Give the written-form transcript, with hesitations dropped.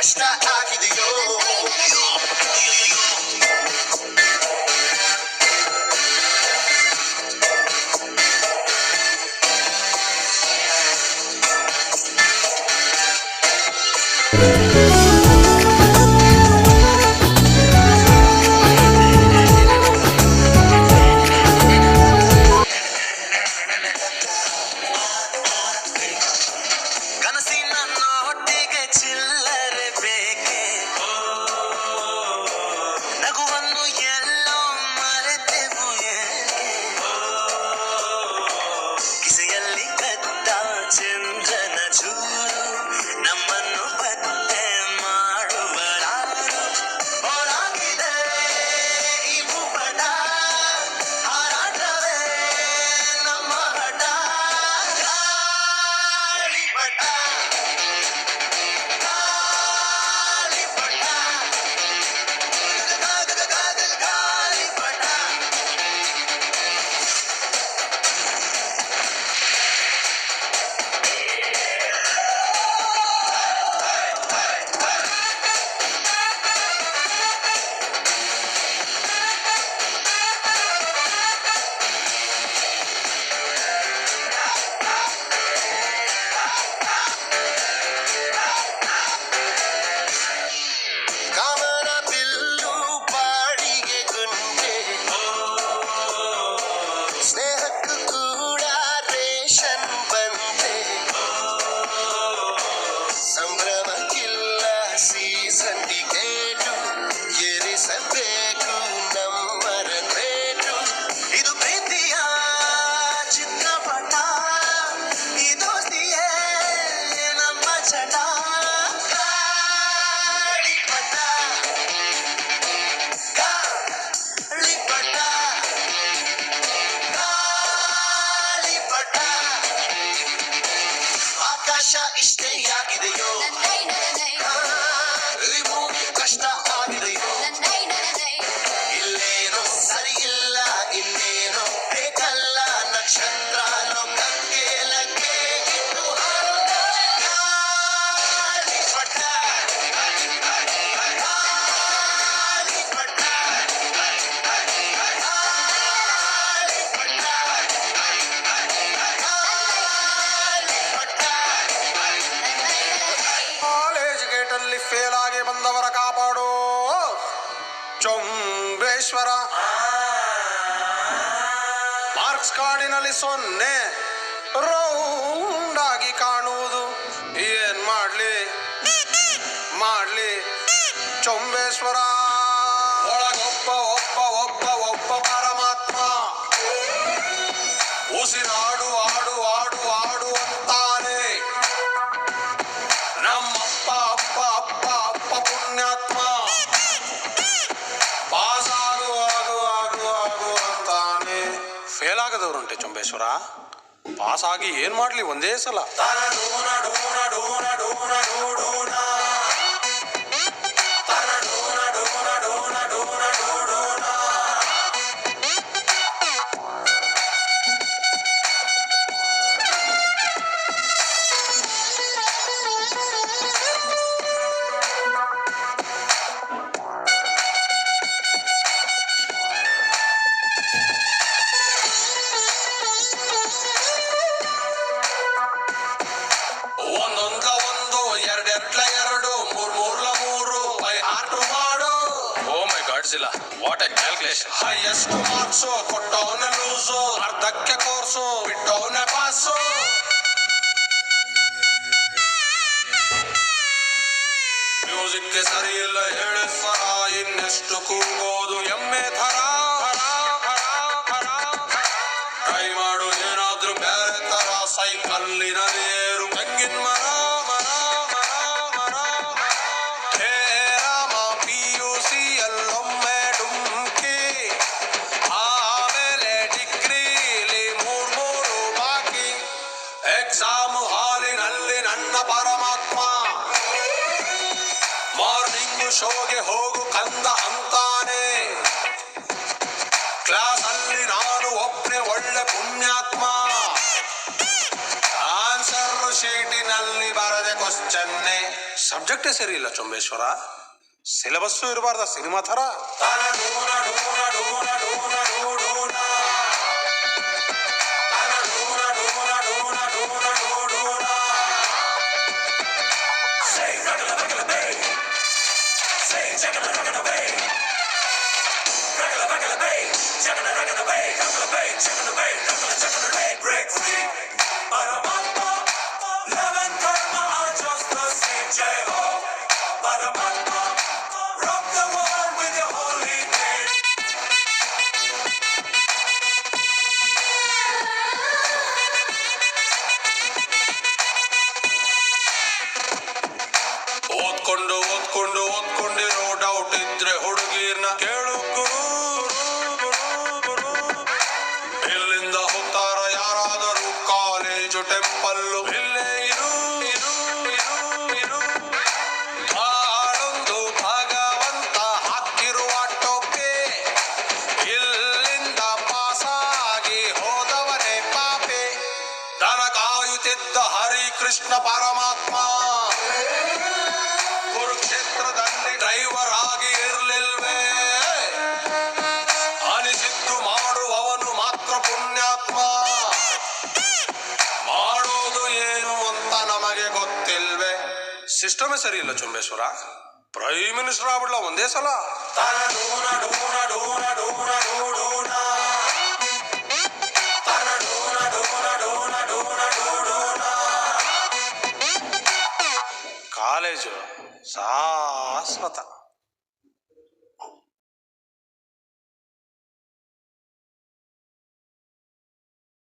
ಕಷ್ಟ ಆಗಿದೆಯೋ ಇಷ್ಟೇ ಯಾಗಿದೆಯೋ ಕಷ್ಟ ಆಗಿದೆಯೋ ಇಲ್ಲೇನೋ ಸರಿ ಇಲ್ಲ ಇನ್ನೇನೋ ಬೇಕಲ್ಲ ನಕ್ಷತ್ರ ಲೋಕಕ್ಕೆ ಲಗ್ಗೆ ಇಟ್ಟು ಫೇಲ್ ಆಗಿ ಬಂದವರ ಕಾಪಾಡು ಚೊಂಬೇಶ್ವರ. ಮಾರ್ಕ್ಸ್ ಕಾರ್ಡಿನಲ್ಲಿ 0 ರೌಂಡ್ ಆಗಿ ಕಾಣುವುದು ಏನ್ ಮಾಡ್ಲಿ ಚೊಂಬೇಶ್ವರ. ಒಳಗೊಬ್ಬ ಒಬ್ಬ ಒಬ್ಬ ಒಬ್ಬ ಪರಮಾತ್ಮ ಉಸಿರಾಡು ಆಡು ಆಡು ಆಡು ಅಂತಾನೆ ನಮ್ಮಪ್ಪ ಅಪ್ಪ ಅಪ್ಪ ಅಪ್ಪ ಪುಣ್ಯಾತ್ಮ. ಪಾಸ್ ಆಗು ಆಗು ಆಗು ಆಗು ಅಂತಾನೆ. ಫೇಲ್ ಆಗದವ್ರುಂಟೆ ಚೊಂಬೇಶ್ವರ. ಪಾಸ್ ಆಗಿ ಏನ್ ಮಾಡ್ಲಿ ಒಂದೇ ಸಲ. What a calculation. Highest marks ಕೊಟ್ಟವನ ಲೂಸು, ಅರ್ಧಕ್ಕೆ ಕೋರ್ಸು ಬಿಟ್ಟವನ ಪಾಸು. ಮ್ಯೂಸಿಕ್ಗೆ ಸರಿ ಇಲ್ಲ ಹೇಳಿ ಸ್ವರ, ಇನ್ನೆಷ್ಟು ಕೂಗೋದು ಎಮ್ಮೆ ಥರ. ಟ್ರೈ ಮಾಡು ಏನಾದ್ರೂ ಬೇರೆ ತರ, ಸೈಕಲ್ಲಿನಲ್ಲಿ ಏರು ತೆಂಗಿನ ಮರ. ಎಕ್ಸಾಮ್ ಹಾಲಿನಲ್ಲಿ ನನ್ನ ಪರಮಾತ್ಮ ಮಾರ್ನಿಂಗ್ ಶೋಗೆ ಹೋಗು ಕಂದ ಅಂತಾನೆ. ಕ್ಲಾಸ್ ಅಲ್ಲಿ ನಾನು ಒಬ್ಬನೇ ಒಳ್ಳೆ ಪುಣ್ಯಾತ್ಮ. ಆನ್ಸರ್ ಶೀಟಿನಲ್ಲಿ ಬರದೆ ಕ್ವಶ್ಚನ್ನೇ ಸಬ್ಜೆಕ್ಟೇ ಸರಿ ಇಲ್ಲ ಚೊಂಬೇಶ್ವರ. ಸಿಲೆಬಸ್ಸು ಇರಬಾರ್ದ ಸಿನಿಮಾ ಥರ. ಓದ್ಕೊಂಡಿರೋ ಡೌಟ್ ಇದ್ರೆ ಹುಡುಗಿರ್ನ ಕೇಳು ಗುರು. ಇಲ್ಲಿಂದ ಹೋಗ್ತಾರ ಯಾರಾದರೂ ಕಾಲೇಜು ಟೆಂಪಲ್ಲು. ಇಲ್ಲೇ ಇರು ಆಳೊಂದು ಭಗವಂತ ಹಾಕಿರುವ ಟೋಪೆ. ಇಲ್ಲಿಂದ ಪಾಸಾಗಿ ಹೋದವನೇ ಪಾಪೆ. ದನ ಕಾಯುತ್ತಿದ್ದ ಹರಿಕೃಷ್ಣ ಪರಮಾತ್ಮ ಕುರುಕ್ಷೇತ್ರದಲ್ಲಿ ಡ್ರೈವರ್ ಆಗಿ ಇರ್ಲಿಲ್ವೇ? ಅನಿಸಿದ್ದು ಮಾಡುವವನು ಮಾತ್ರ ಪುಣ್ಯಾತ್ಮ. ಮಾಡೋದು ಏನು ಅಂತ ನಮಗೆ ಗೊತ್ತಿಲ್ವೇ? ಸಿಸ್ಟಮೇ ಸರಿ ಇಲ್ಲ ಚೊಂಬೇಶ್ವರ. ಪ್ರೈಮ್ ಮಿನಿಸ್ಟರ್ ಆಗ್ಬಿಡ್ಲ ಒಂದೇ ಸಲ. ಕಾಲೇಜು ಶಾಶ್ವತ.